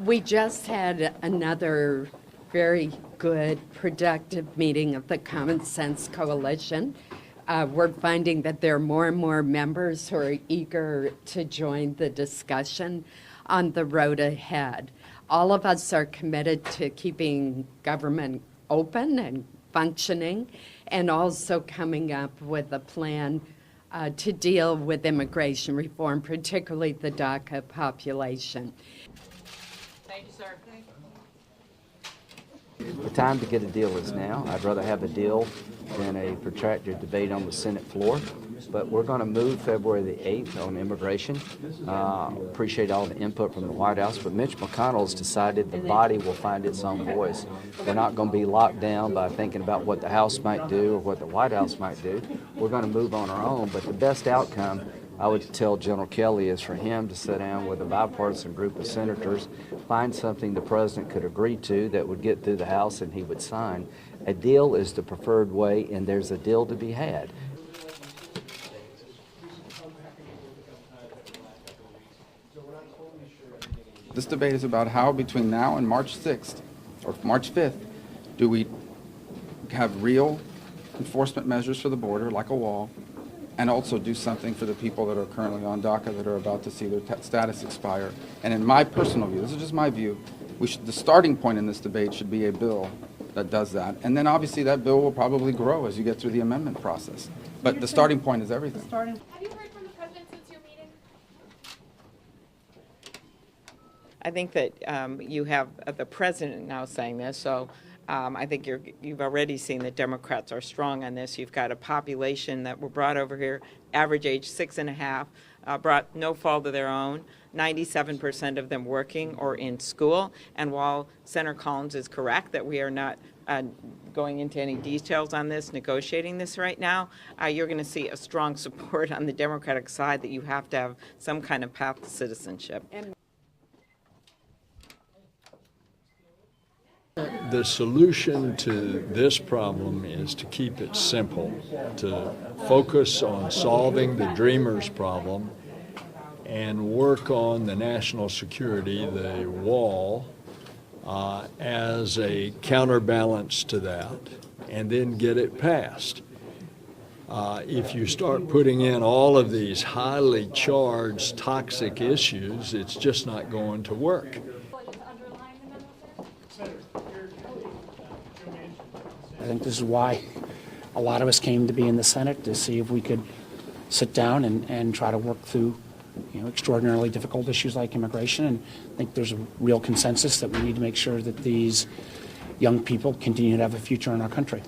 We just had another very good, productive meeting of the Common Sense Coalition. We're finding that there are more and more members who are eager to join the discussion on the road ahead. All of us are committed to keeping government open and functioning, and also coming up with a plan to deal with immigration reform, particularly the DACA population. Thank you, sir. The time to get a deal is now. I'd rather have a deal than a protracted debate on the Senate floor. But we're going to move February the 8th on immigration. Appreciate all the input from the White House, but Mitch McConnell's decided the body will find its own voice. We're not going to be locked down by thinking about what the House might do or what the White House might do. We're going to move on our own, but the best outcome, I would tell General Kelly, is for him to sit down with a bipartisan group of senators, find something the president could agree to that would get through the House and he would sign. A deal is the preferred way, and there's a deal to be had. This debate is about how between now and March 6th or March 5th do we have real enforcement measures for the border, like a wall, and also do something for the people that are currently on DACA that are about to see their status expire. And in my personal view, this is just my view, the starting point in this debate should be a bill that does that. And then obviously that bill will probably grow as you get through the amendment process. But the starting point is everything. Have you heard from the president since your meeting? I think that you have the president now saying this, so I think you've already seen that Democrats are strong on this. You've got a population that were brought over here, average age 6.5, brought no fault of their own, 97% of them working or in school. And while Senator Collins is correct that we are not going into any details on this, negotiating this right now, you're going to see a strong support on the Democratic side that you have to have some kind of path to citizenship. The solution to this problem is to keep it simple, to focus on solving the dreamers' problem and work on the national security, the wall, as a counterbalance to that, and then get it passed. If you start putting in all of these highly charged, toxic issues, it's just not going to work. I think this is why a lot of us came to be in the Senate, to see if we could sit down and try to work through extraordinarily difficult issues like immigration. And I think there's a real consensus that we need to make sure that these young people continue to have a future in our country.